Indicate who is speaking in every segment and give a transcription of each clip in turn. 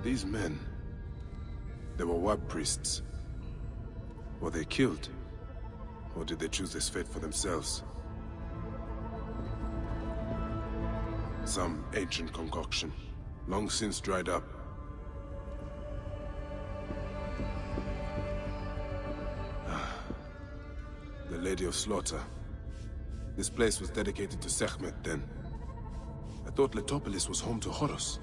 Speaker 1: These men, they were Wab priests. Were they killed? Or did they choose this fate for themselves? Some ancient concoction, long since dried up. The Lady of Slaughter. This place was dedicated to Sekhmet then. I thought Letopolis was home to Horus.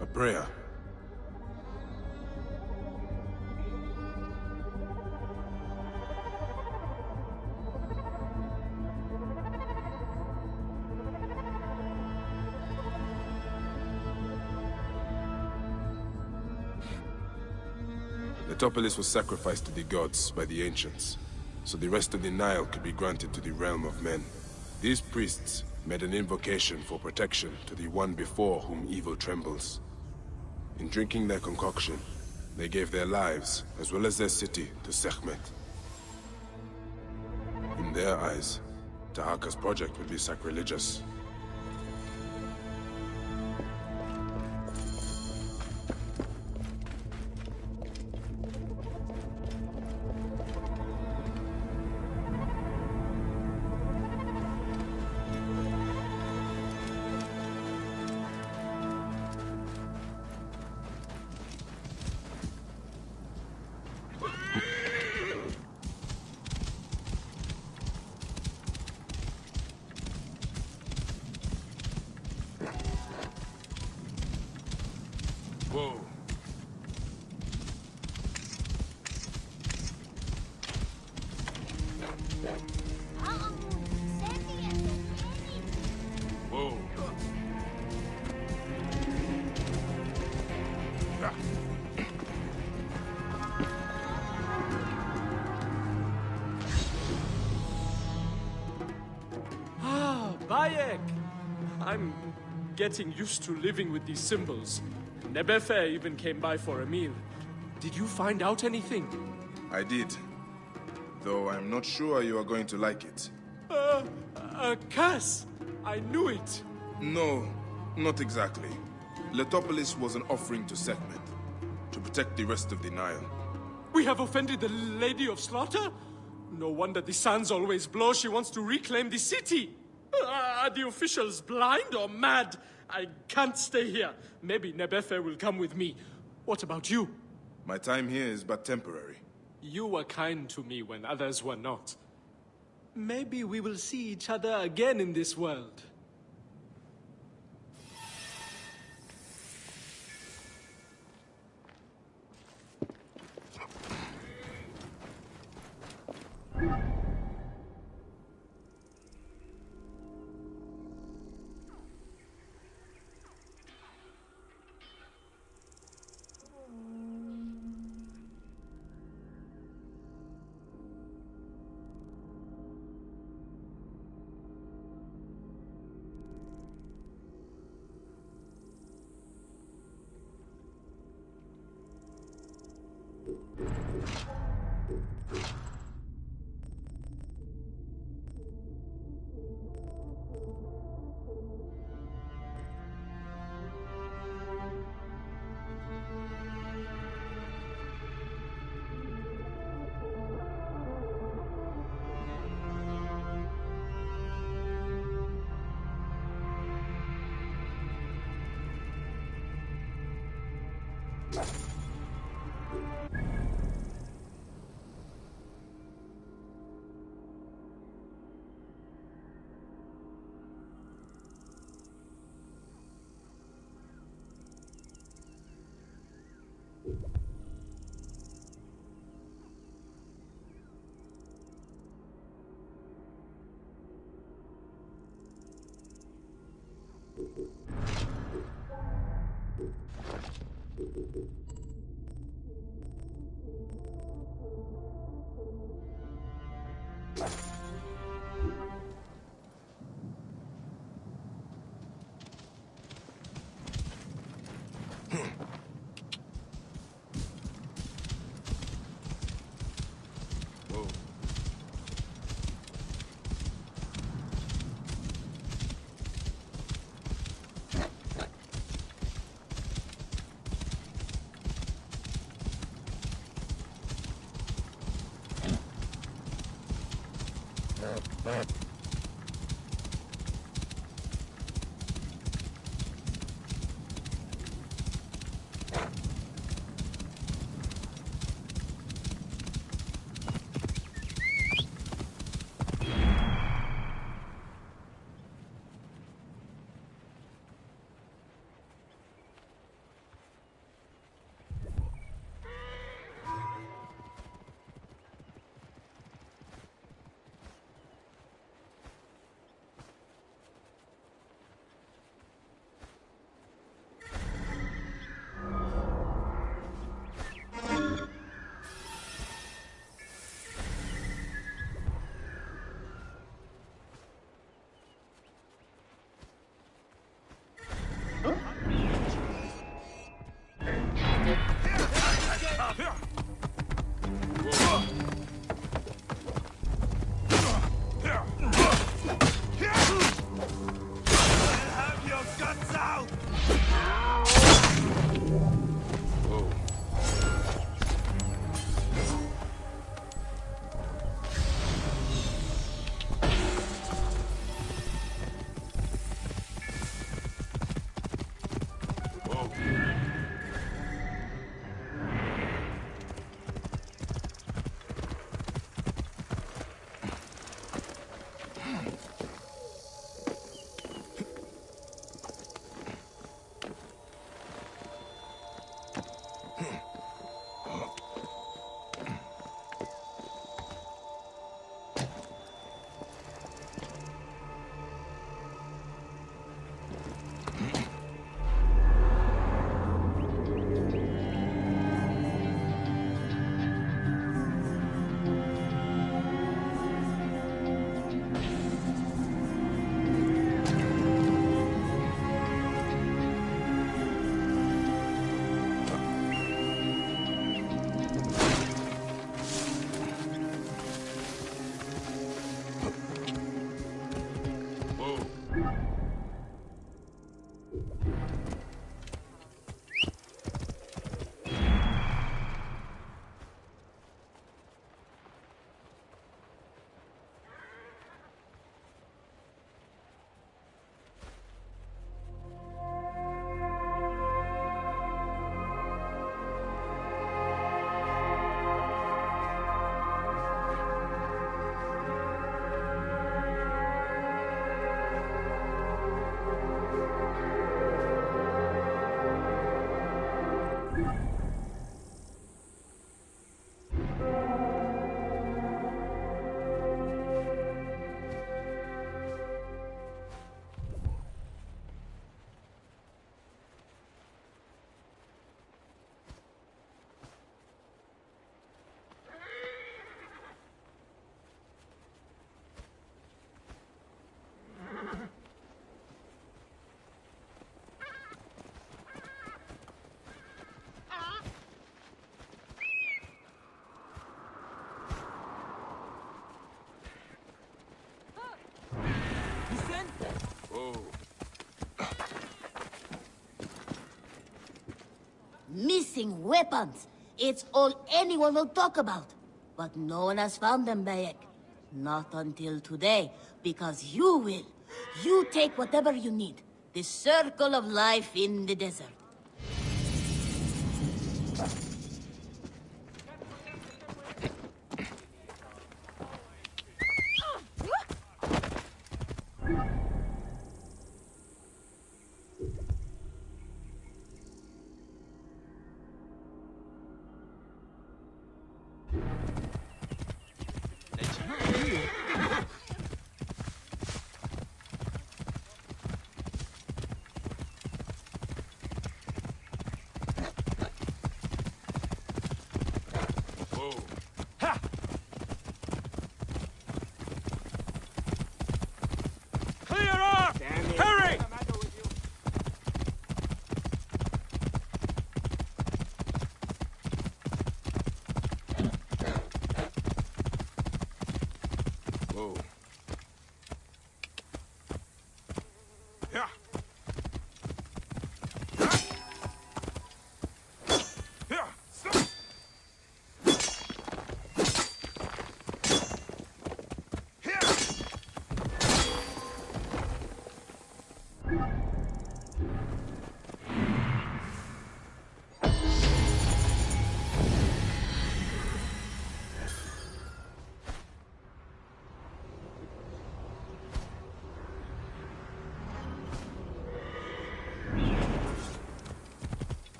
Speaker 1: A prayer. Letopolis was sacrificed to the gods by the ancients, so the rest of the Nile could be granted to the realm of men. These priests made an invocation for protection to the one before whom evil trembles. In drinking their concoction, they gave their lives, as well as their city, to Sekhmet. In their eyes, Tahaka's project would be sacrilegious. Whoa. Whoa.
Speaker 2: Bayek! I'm getting used to living with these symbols. Nebefe even came by for a meal. Did you find out anything?
Speaker 1: I did. Though I'm not sure you are going to like it.
Speaker 2: A curse! I knew it!
Speaker 1: No, not exactly. Letopolis was an offering to Sekhmet, to protect the rest of the Nile.
Speaker 2: We have offended the Lady of Slaughter? No wonder the sands always blow. She wants to reclaim the city. Are the officials blind or mad? I can't stay here. Maybe Nebefe will come with me. What about you?
Speaker 1: My time here is but temporary.
Speaker 2: You were kind to me when others were not. Maybe we will see each other again in this world.
Speaker 3: Missing weapons. It's all anyone will talk about. But no one has found them, Bayek. Not until today, because you will. You take whatever you need. The circle of life in the desert.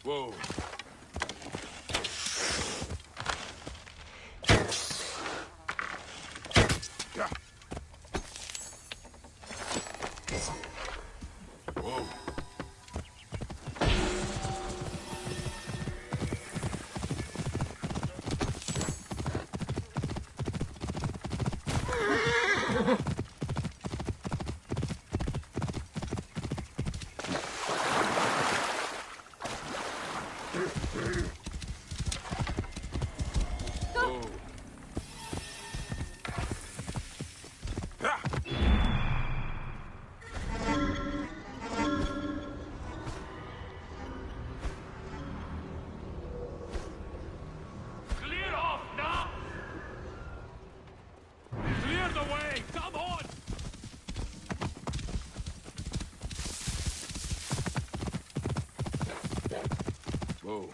Speaker 1: Whoa. Yeah. Whoa. Whoa. Yeah.
Speaker 4: Clear off now! Clear the way! Come on!
Speaker 1: Whoa.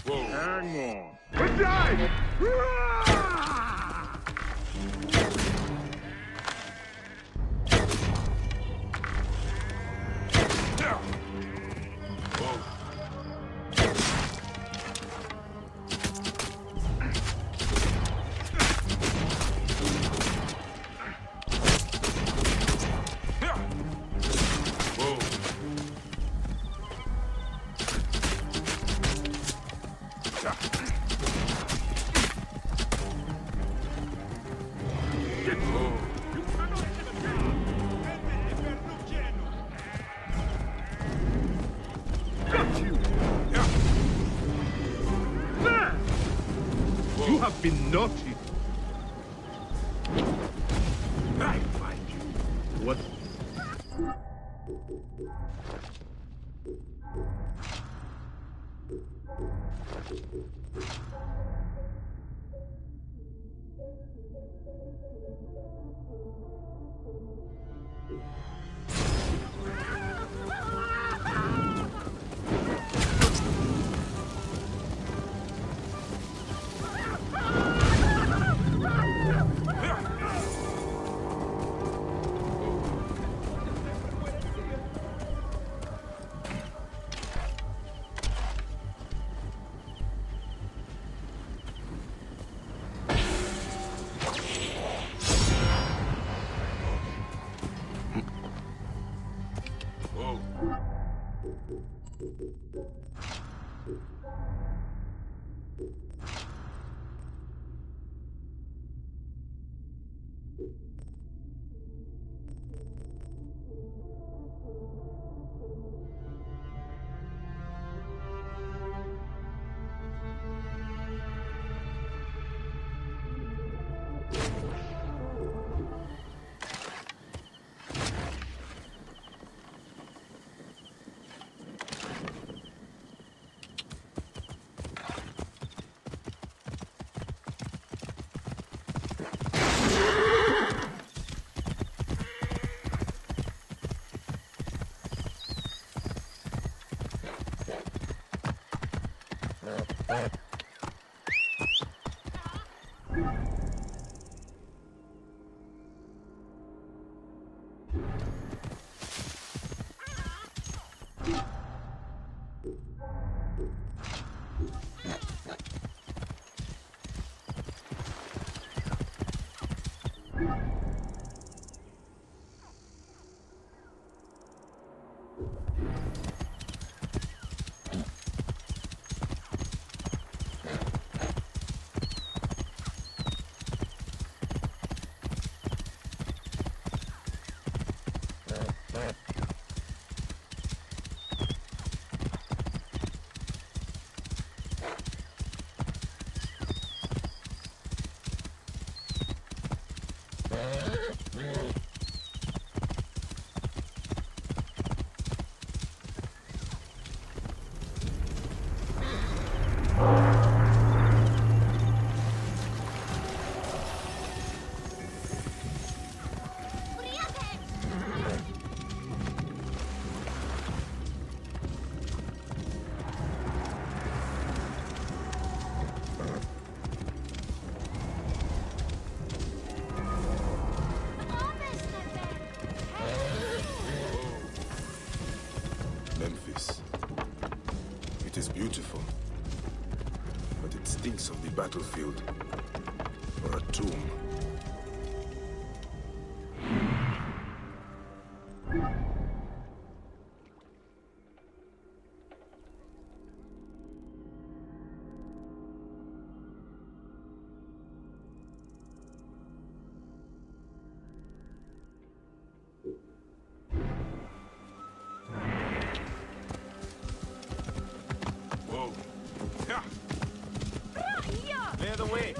Speaker 1: Whoa.
Speaker 4: Hang on! Good day!
Speaker 1: Yeah. Whoa. Yeah. Whoa. Yeah. Whoa.
Speaker 4: Got you!
Speaker 1: Yeah.
Speaker 4: There!
Speaker 1: Whoa.
Speaker 4: You have been naughty.
Speaker 1: Yeah.
Speaker 4: I find you. What?
Speaker 1: Whoa. It is beautiful, but it stinks of the battlefield or a tomb. Whoa. Yeah. Clear the way.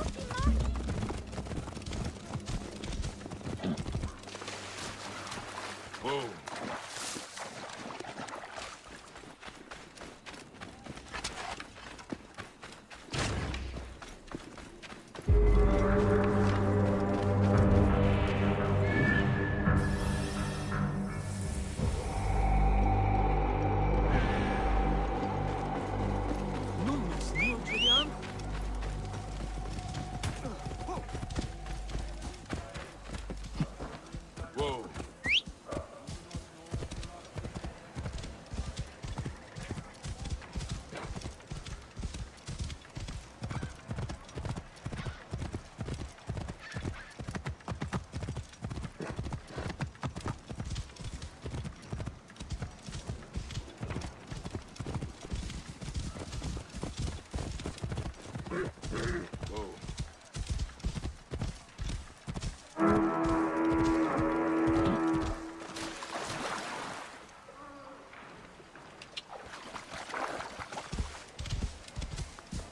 Speaker 1: Whoa. Whoa. Whoa.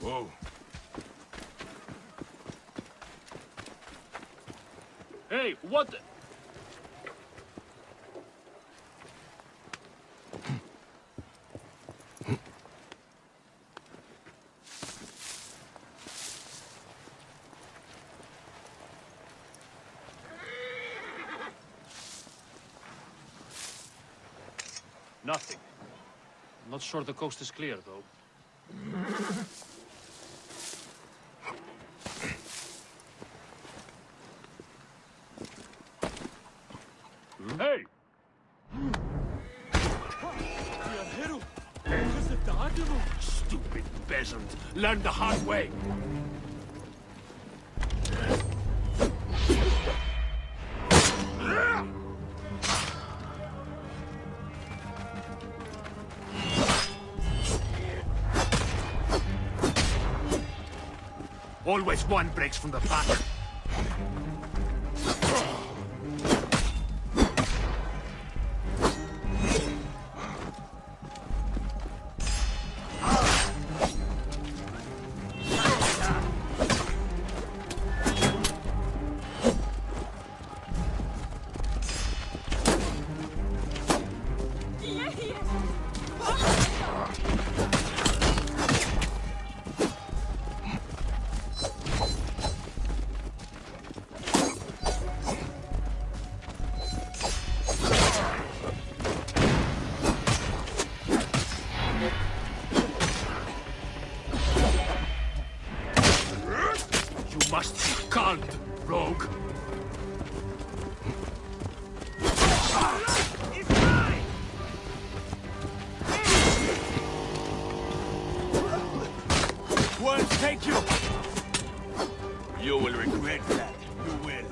Speaker 1: Whoa.
Speaker 2: Hey, what? Nothing. I'm not sure the coast is clear, though. Hey! Stupid peasant! Learn the hard way! Always one breaks from the pack. You must be calmed, rogue. Won't take you. You will regret that. You will.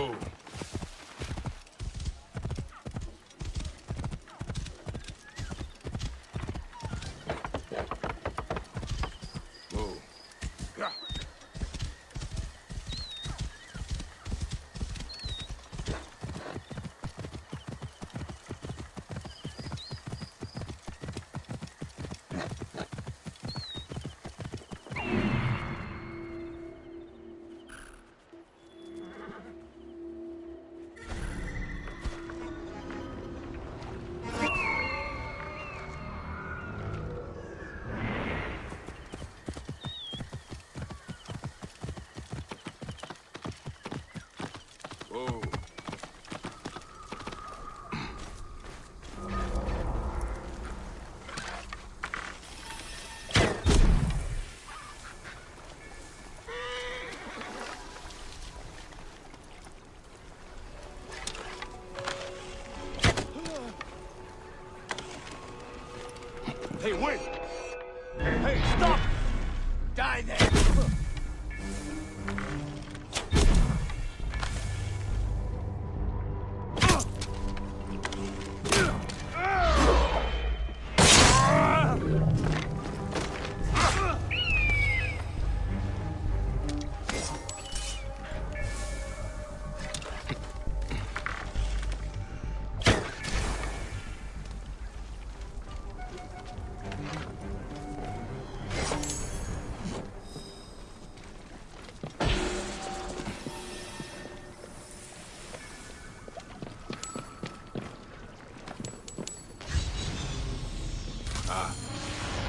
Speaker 1: Whoa. Whoa. Yeah. Whoa.
Speaker 4: Hey, wait! Hey, stop! Die there!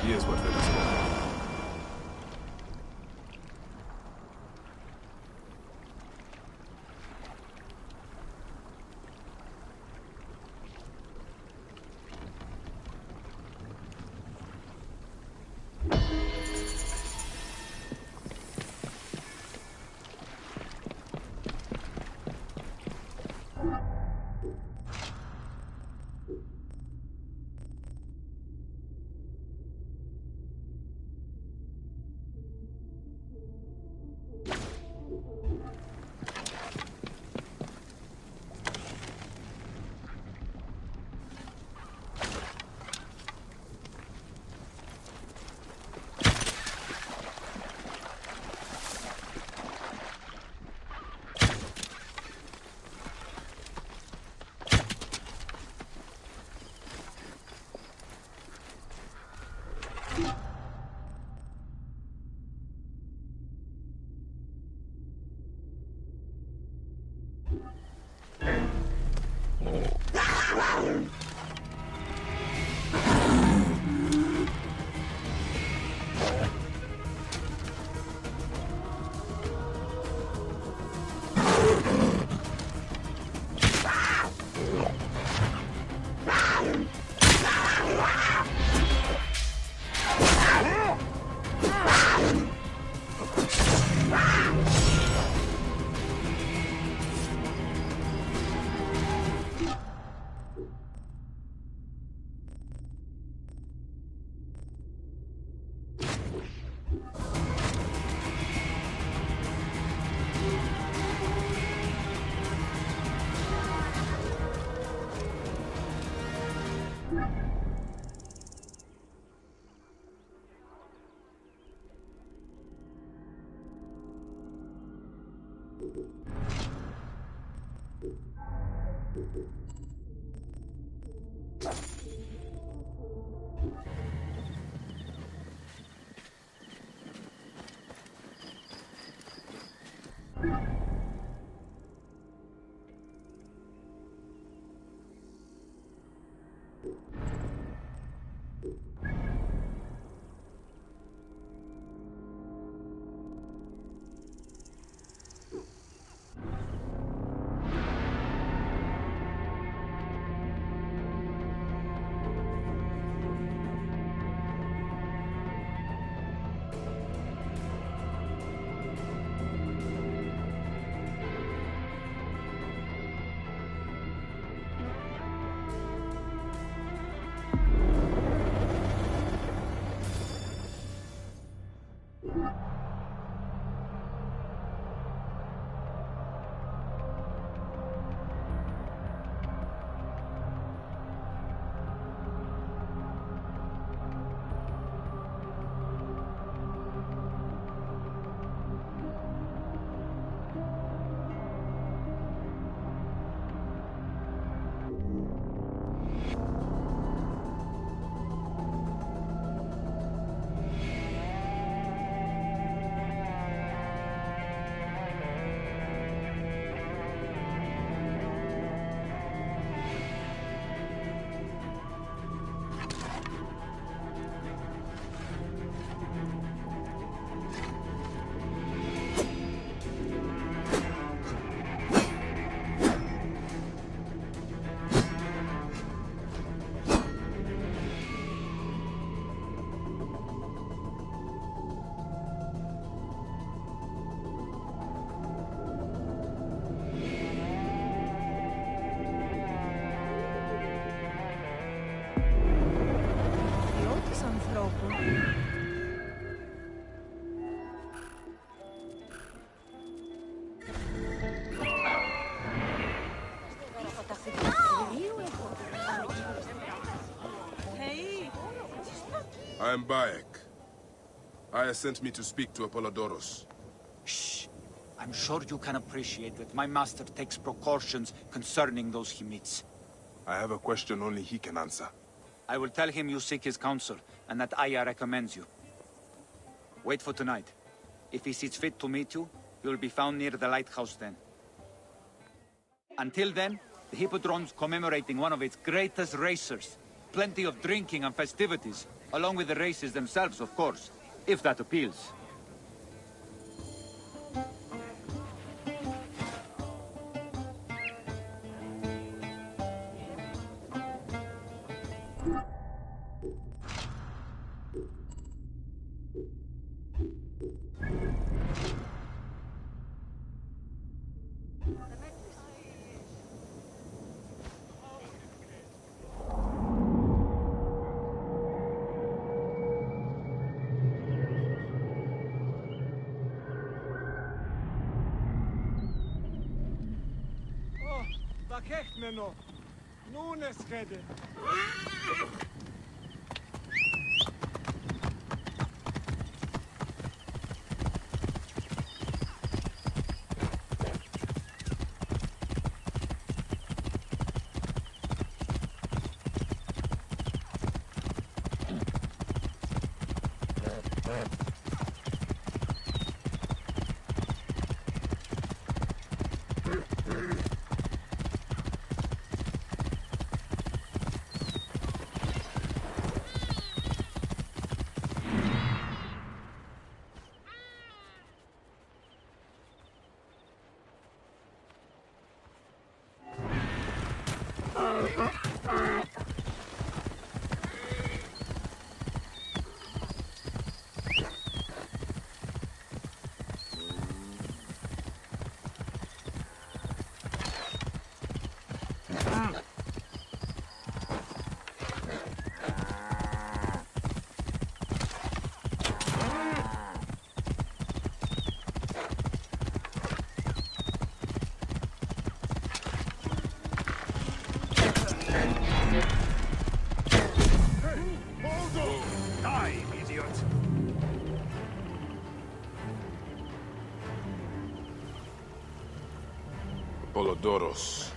Speaker 1: Here's what let us know. I'm Bayek. Aya sent me to speak to Apollodoros.
Speaker 5: Shh. I'm sure you can appreciate that my master takes precautions concerning those he meets.
Speaker 1: I have a question only he can answer.
Speaker 5: I will tell him you seek his counsel, and that Aya recommends you. Wait for tonight. If he sees fit to meet you, he will be found near the lighthouse then. Until then, the Hippodrome's commemorating one of its greatest racers. Plenty of drinking and festivities, along with the races themselves, of course, if that appeals.
Speaker 2: Bakech meno. Nun es rede.
Speaker 1: Apollodoros.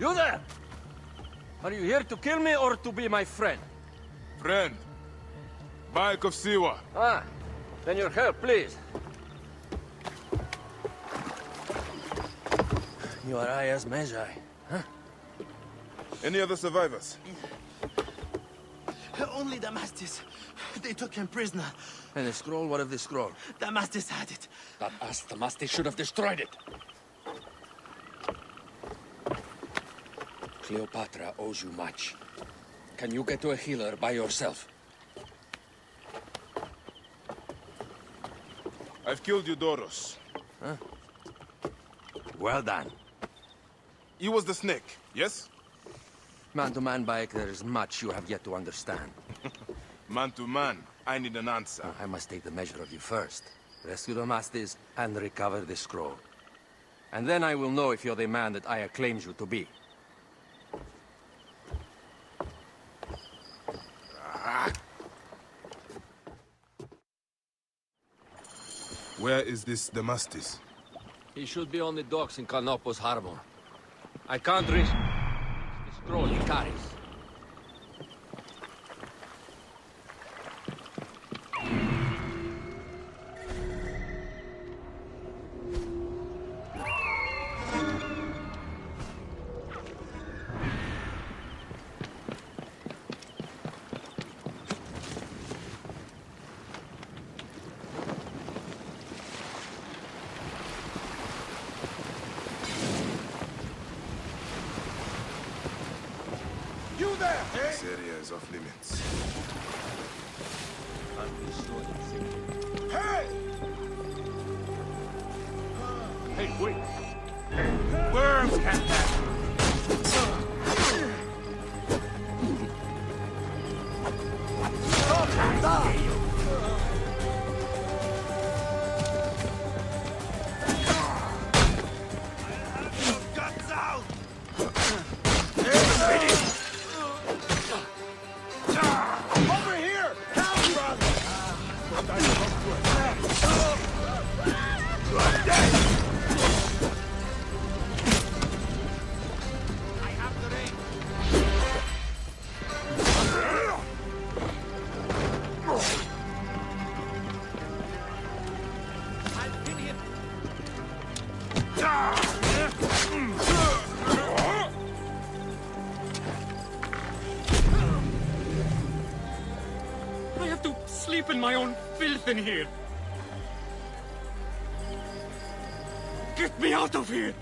Speaker 6: You there! Are you here to kill me or to be my friend?
Speaker 1: Friend. Bayek of Siwa.
Speaker 6: Ah, then your help, please. You are Aya's Magi, huh?
Speaker 1: Any other survivors?
Speaker 7: Only Damastis. They took him prisoner.
Speaker 6: And the scroll, what of the scroll?
Speaker 7: Damastis had it.
Speaker 6: That ass Damastis should have destroyed it. Cleopatra owes you much. Can you get to a healer by yourself?
Speaker 1: I've killed Eudoros.
Speaker 6: Huh? Well done.
Speaker 1: He was the snake, yes?
Speaker 6: Man to man, Bayek, there is much you have yet to understand.
Speaker 1: Man to man, I need an answer.
Speaker 6: I must take the measure of you first. Rescue Damastis and recover the scroll. And then I will know if you're the man that Aya claims you to be.
Speaker 1: Where is this Damastis?
Speaker 6: He should be on the docks in Canopus Harbor. I can't risk the scroll he carries.
Speaker 1: This area is off limits.
Speaker 4: Hey, wait! Worms can't pass!
Speaker 7: Over here! Help!
Speaker 2: sleep in my own filth in here. Get me out of here!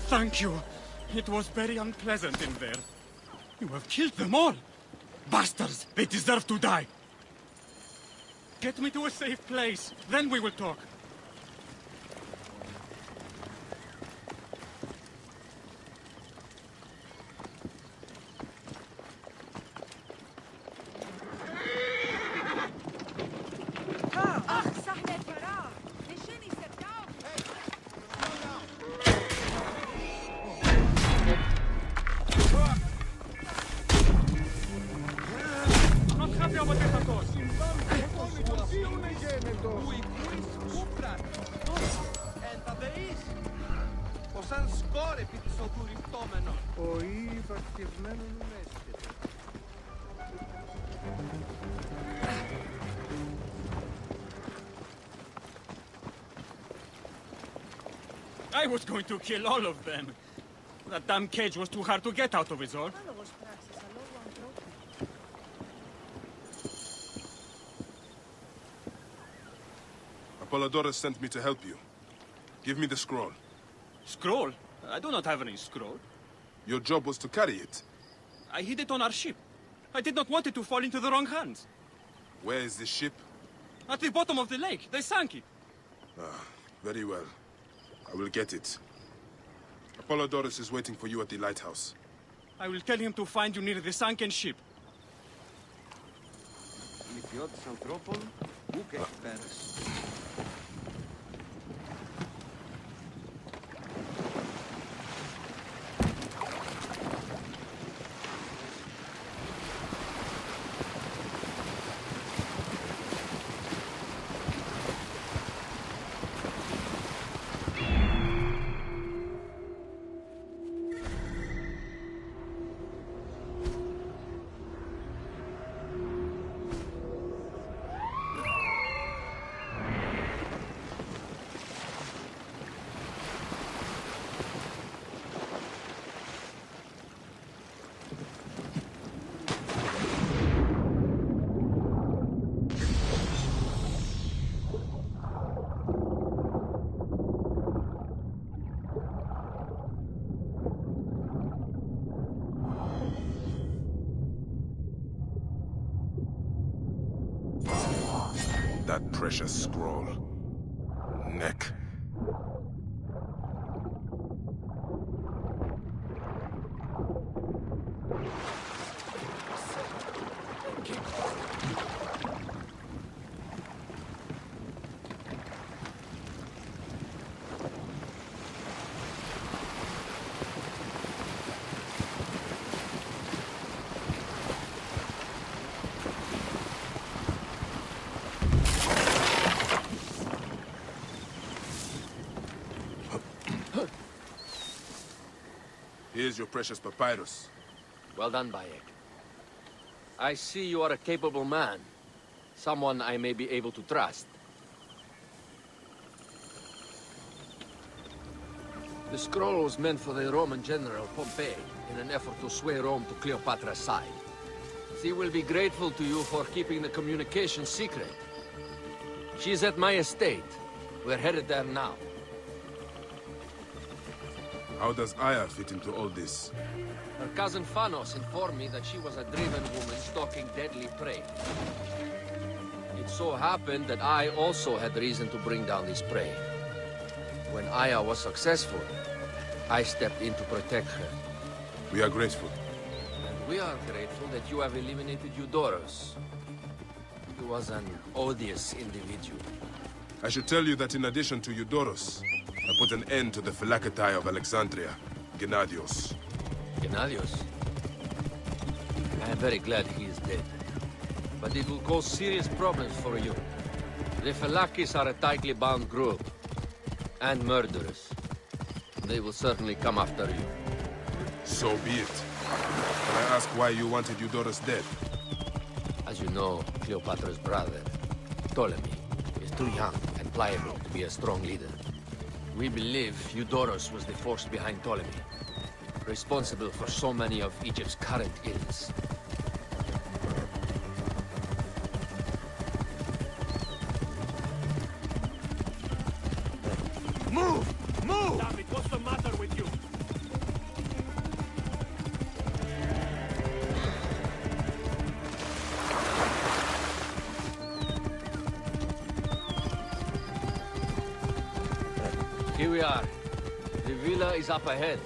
Speaker 2: Thank you. It was very unpleasant in there. You have killed them all. Bastards! They deserve to die. Get me to a safe place. Then we will talk. I'm not happy about this at all. I was going to kill all of them. That damn cage was too hard to get out of, is all.
Speaker 1: Apollodorus sent me to help you. Give me the scroll.
Speaker 2: Scroll? I do not have any scroll.
Speaker 1: Your job was to carry it.
Speaker 2: I hid it on our ship. I did not want it to fall into the wrong hands.
Speaker 1: Where is the ship?
Speaker 2: At the bottom of the lake. They sank it.
Speaker 1: Very well. I will get it. Apollodorus is waiting for you at the lighthouse.
Speaker 2: I will tell him to find you near the sunken ship.
Speaker 1: That precious scroll. Neck. Here's your precious papyrus.
Speaker 6: Well done, Bayek. I see you are a capable man. Someone I may be able to trust. The scroll was meant for the Roman general Pompey in an effort to sway Rome to Cleopatra's side. She will be grateful to you for keeping the communication secret. She's at my estate. We're headed there now.
Speaker 1: How does Aya fit into all this?
Speaker 6: Her cousin Phanos informed me that she was a driven woman stalking deadly prey. It so happened that I also had reason to bring down this prey. When Aya was successful, I stepped in to protect her.
Speaker 1: We are grateful.
Speaker 6: And we are grateful that you have eliminated Eudorus. He was an odious individual.
Speaker 1: I should tell you that in addition to Eudorus, I put an end to the Phylacetae of Alexandria, Gennadios.
Speaker 6: Gennadios? I am very glad he is dead. But it will cause serious problems for you. The Phylakis are a tightly bound group. And murderers. They will certainly come after you.
Speaker 1: So be it. Can I ask why you wanted Eudorus dead?
Speaker 6: As you know, Cleopatra's brother, Ptolemy, is too young and pliable to be a strong leader. We believe Eudorus was the force behind Ptolemy, responsible for so many of Egypt's current ills. Here we are. The villa is up ahead.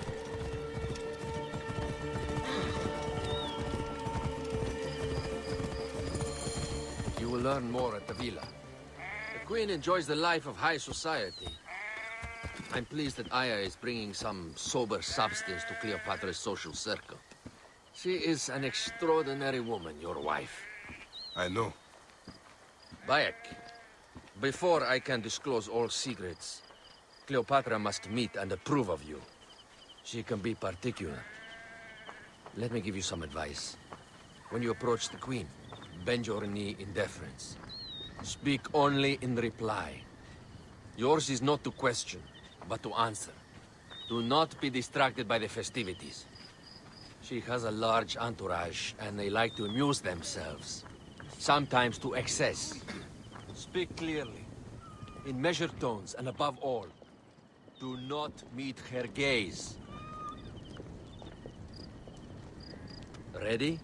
Speaker 6: You will learn more at the villa. The Queen enjoys the life of high society. I'm pleased that Aya is bringing some sober substance to Cleopatra's social circle. She is an extraordinary woman, your wife.
Speaker 1: I know.
Speaker 6: Bayek, before I can disclose all secrets, Cleopatra must meet and approve of you. She can be particular. Let me give you some advice. When you approach the Queen, bend your knee in deference. Speak only in reply. Yours is not to question, but to answer. Do not be distracted by the festivities. She has a large entourage, and they like to amuse themselves. Sometimes to excess. Speak clearly, in measured tones, and above all, do not meet her gaze. Ready?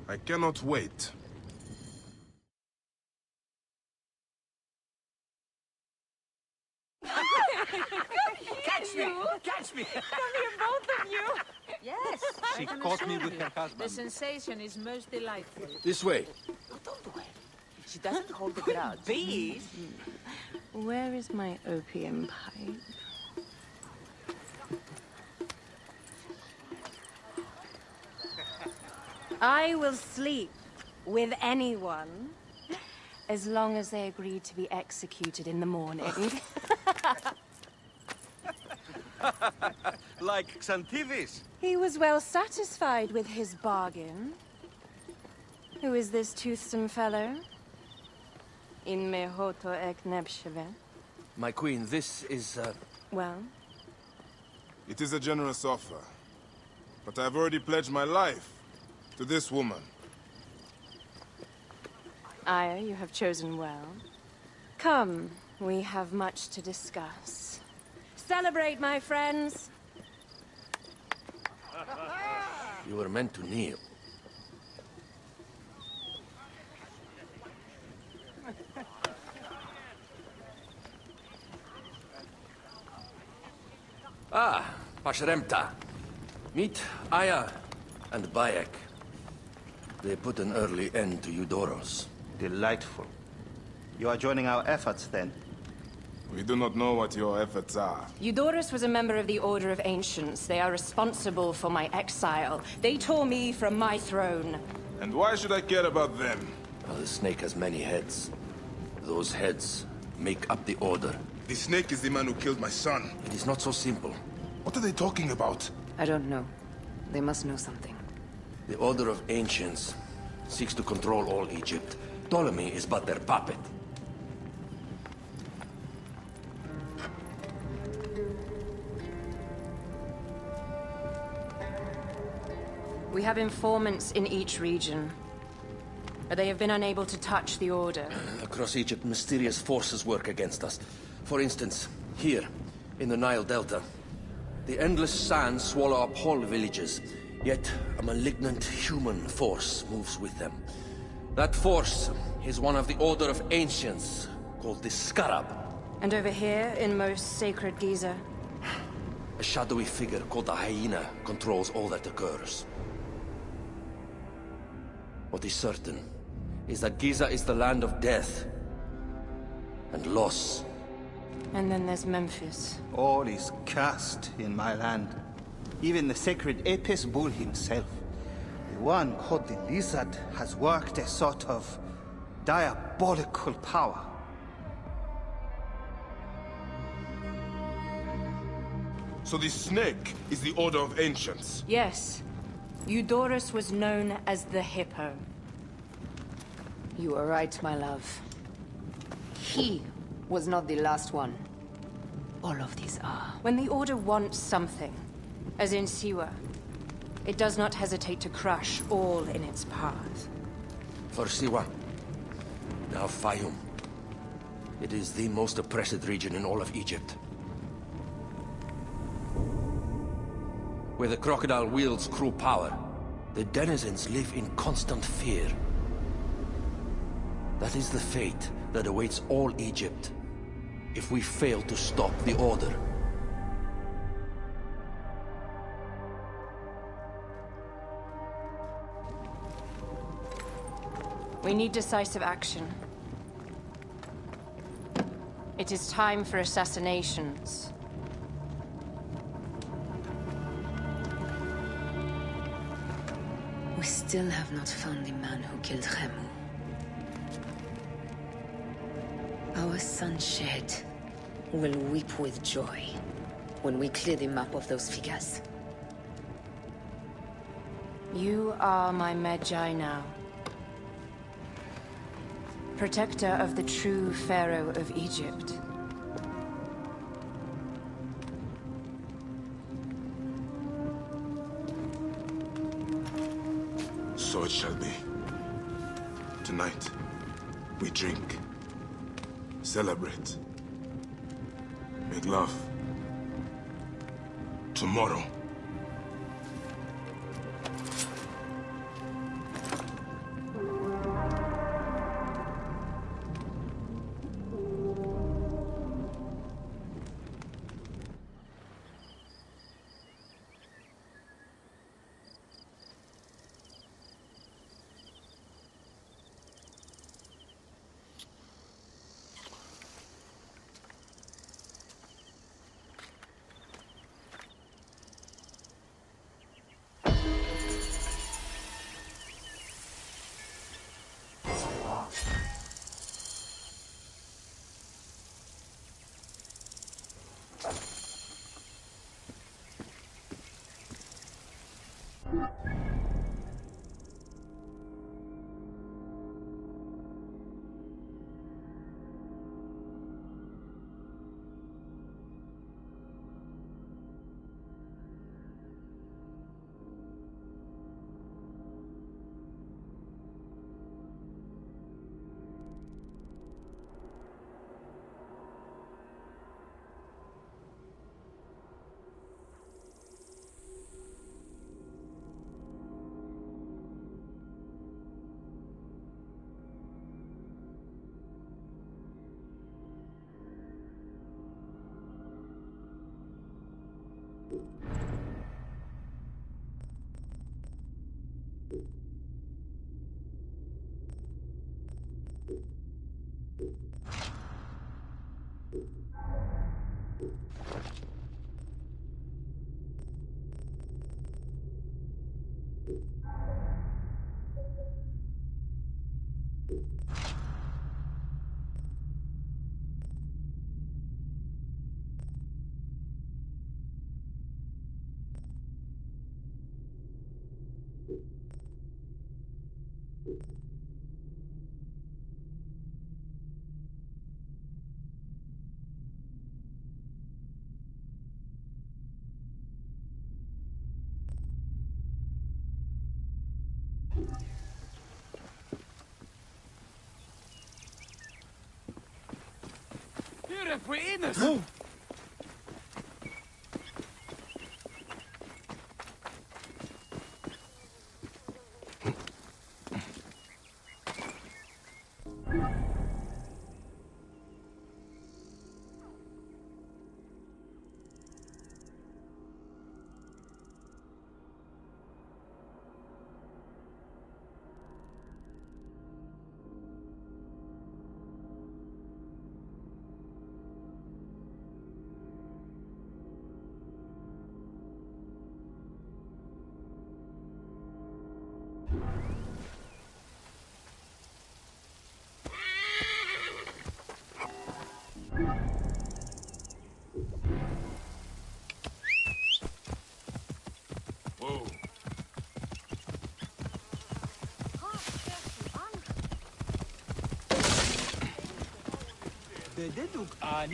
Speaker 1: I cannot wait.
Speaker 8: Catch me! Catch me!
Speaker 9: Come here, both of you! Yes,
Speaker 8: She
Speaker 9: I can
Speaker 8: caught me
Speaker 9: assure
Speaker 8: with
Speaker 9: you.
Speaker 8: her husband.
Speaker 9: The sensation is most delightful.
Speaker 6: This way.
Speaker 9: Don't worry. She doesn't hold a grudge.
Speaker 8: Bees?
Speaker 10: Where is my opium pipe? I will sleep with anyone as long as they agree to be executed in the morning.
Speaker 8: Like Xantivis.
Speaker 10: He was well satisfied with his bargain. Who is this toothsome fellow? In mehoto ek nebsheve.
Speaker 6: My queen, this is,
Speaker 10: Well,
Speaker 1: It is a generous offer. But I've already pledged my life to this woman.
Speaker 10: Aya, you have chosen well. Come, we have much to discuss. Celebrate, my friends!
Speaker 6: you were meant to kneel. Ah, Pashremta. Meet Aya and Bayek. They put an early end to Eudoros.
Speaker 11: Delightful. You are joining our efforts, then?
Speaker 1: We do not know what your efforts are.
Speaker 10: Eudoros was a member of the Order of Ancients. They are responsible for my exile. They tore me from my throne.
Speaker 1: And why should I care about them?
Speaker 6: Now, the snake has many heads. Those heads make up the Order.
Speaker 1: The snake is the man who killed my son.
Speaker 6: It is not so simple.
Speaker 1: What are they talking about?
Speaker 10: I don't know. They must know something.
Speaker 6: The Order of Ancients seeks to control all Egypt. Ptolemy is but their puppet.
Speaker 10: We have informants in each region, but they have been unable to touch the Order.
Speaker 6: Across Egypt, mysterious forces work against us. For instance, here, in the Nile Delta, the endless sands swallow up whole villages, yet a malignant human force moves with them. That force is one of the Order of Ancients, called the Scarab.
Speaker 10: And over here, in most sacred Giza,
Speaker 6: A shadowy figure called the Hyena controls all that occurs. What is certain is that Giza is the land of death and loss.
Speaker 10: and then there's Memphis.
Speaker 11: All is cursed in my land. Even the sacred Apis bull himself. The one called the Lizard has worked a sort of diabolical power.
Speaker 1: So the snake is the Order of Ancients.
Speaker 10: Yes, Eudoros was known as the Hippo.
Speaker 12: You are right, my love. He was not the last one. All of these are.
Speaker 10: When the Order wants something, as in Siwa, it does not hesitate to crush all in its path.
Speaker 6: For Siwa, now Fayum. It is the most oppressed region in all of Egypt. Where the crocodile wields cruel power, the denizens live in constant fear. That is the fate that awaits all Egypt if we fail to stop the Order.
Speaker 10: We need decisive action. It is time for assassinations.
Speaker 12: We still have not found the man who killed Remu. Our son Shed will weep with joy when we clear the map of those figures.
Speaker 10: You are my Magi now. Protector of the true Pharaoh of Egypt.
Speaker 1: So it shall be. Tonight, we drink, celebrate, make love. Tomorrow,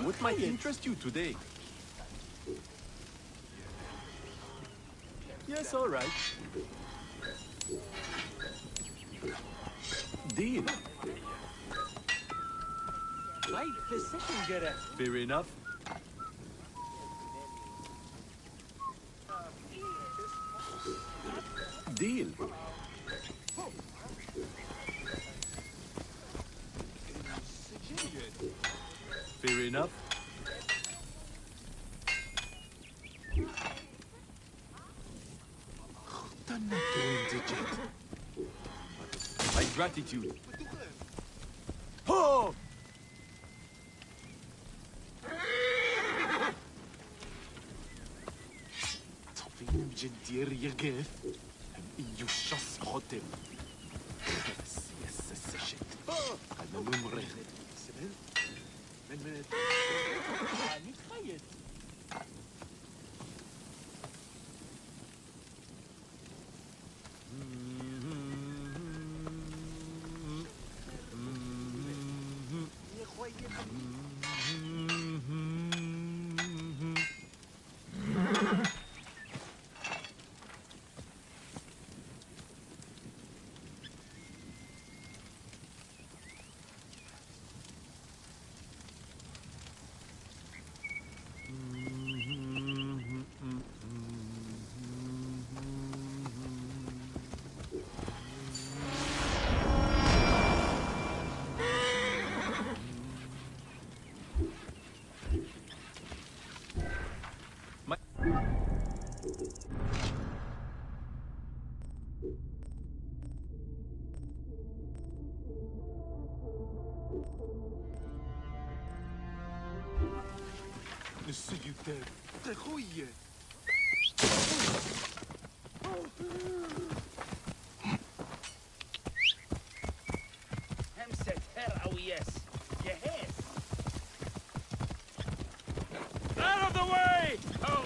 Speaker 4: what might interest you today? Yes, all right. Deal. Fair enough. Deal. Fair enough. My gratitude.
Speaker 7: dear you give. You just got him. Yes, shit. أنا ممرض. سمعت؟ من نتخيل. السيدات تخويا
Speaker 8: همسة هرعوياس جهاز. Out of the way! Oh,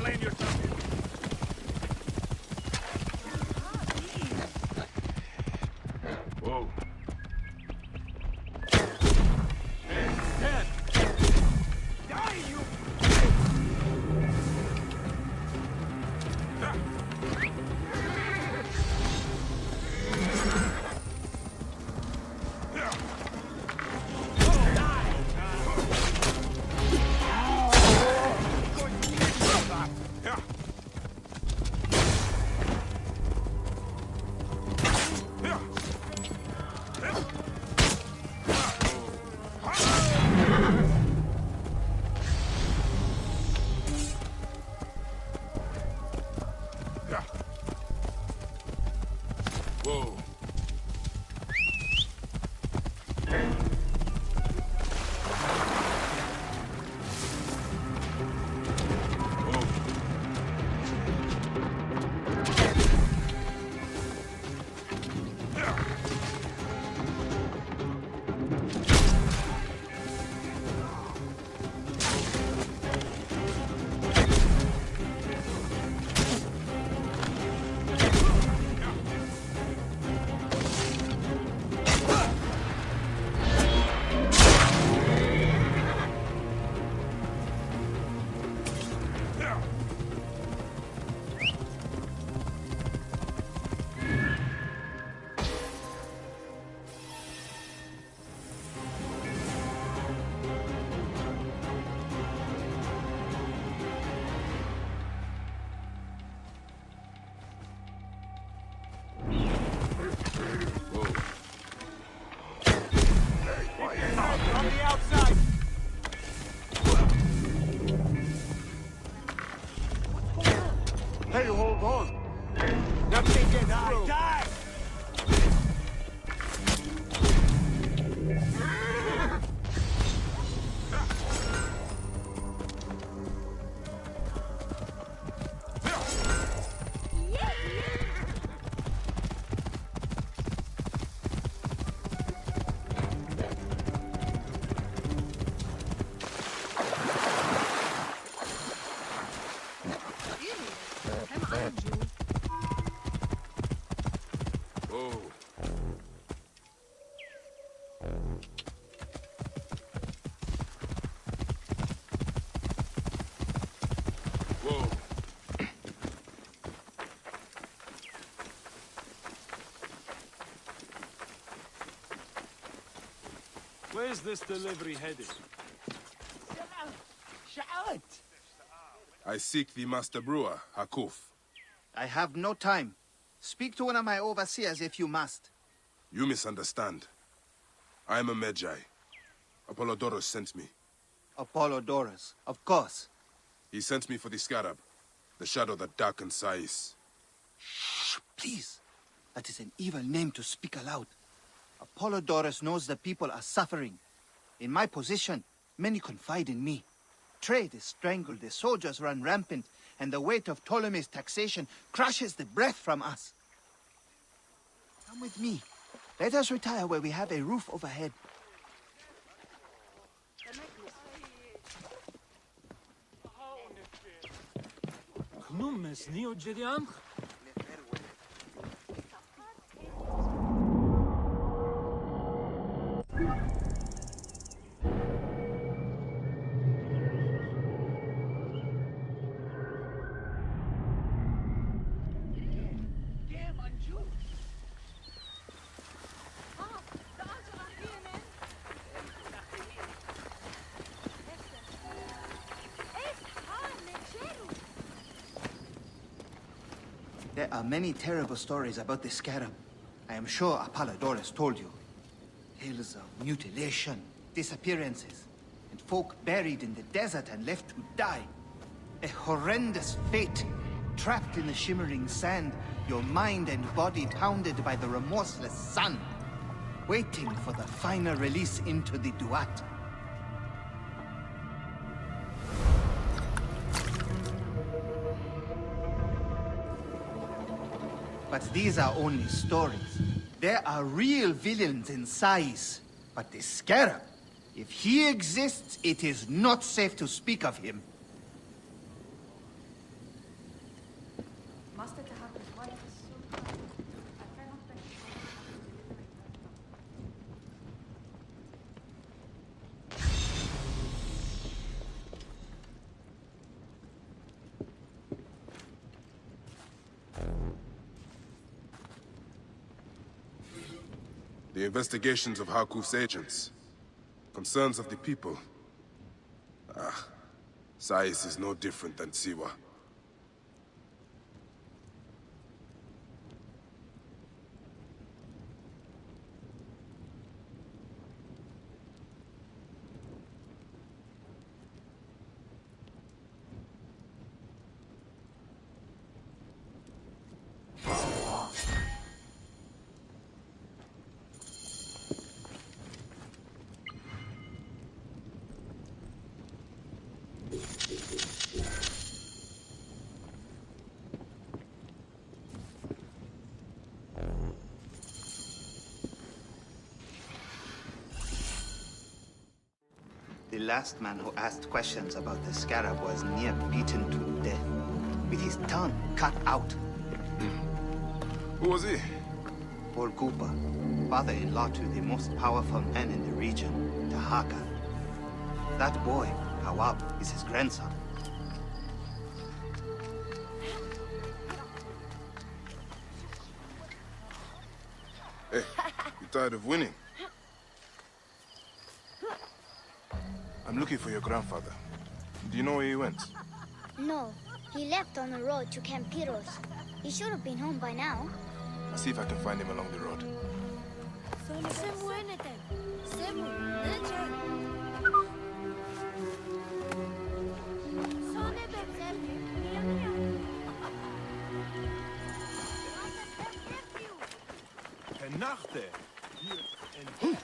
Speaker 8: blame your tongue. Whoa. Whoa. On the outside! Hey, hold on! Nothing gets through! Die! Oh. Whoa.
Speaker 4: Where's this delivery headed?
Speaker 7: Shout!
Speaker 1: I seek the Master Brewer, Hakuf.
Speaker 11: I have no time. Speak to one of my overseers if you must.
Speaker 1: You misunderstand. I am a Magi. Apollodorus sent me.
Speaker 11: Apollodorus, of course.
Speaker 1: He sent me for the Scarab, the shadow that darkens Sais.
Speaker 11: Shh, please. That is an evil name to speak aloud. Apollodorus knows the people are suffering. In my position, many confide in me. Trade is strangled, the soldiers run rampant, and the weight of Ptolemy's taxation crushes the breath from us. Come with me. Let us retire where we have a roof overhead.
Speaker 4: Knumes neo Jediam?
Speaker 11: There are many terrible stories about the scarab. I am sure Apollodorus told you. Tales of mutilation, disappearances, and folk buried in the desert and left to die. A horrendous fate, trapped in the shimmering sand, your mind and body pounded by the remorseless sun, waiting for the final release into the Duat. But these are only stories. There are real villains in Sais. But the Scarab, if he exists, it is not safe to speak of him.
Speaker 1: The investigations of Harkuf's agents. Concerns of the people. Sais is no different than Siwa.
Speaker 11: The last man who asked questions about the Scarab was near beaten to death, with his tongue cut out.
Speaker 1: Who was he?
Speaker 11: Paul Cooper, father-in-law to the most powerful man in the region, Tahaka. That boy, Hawab, is his grandson.
Speaker 1: Hey, you tired of winning? I'm looking for your grandfather. Do you know where he went?
Speaker 13: No, he left on the road to Camp Piros. He should have been home by now.
Speaker 1: I'll see if I can find him along the road.
Speaker 4: Nachte. Hier en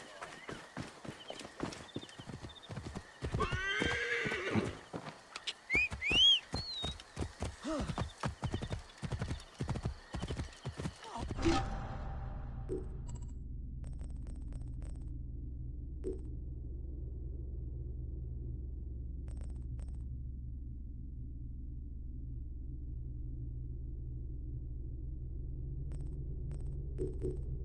Speaker 1: Thank you.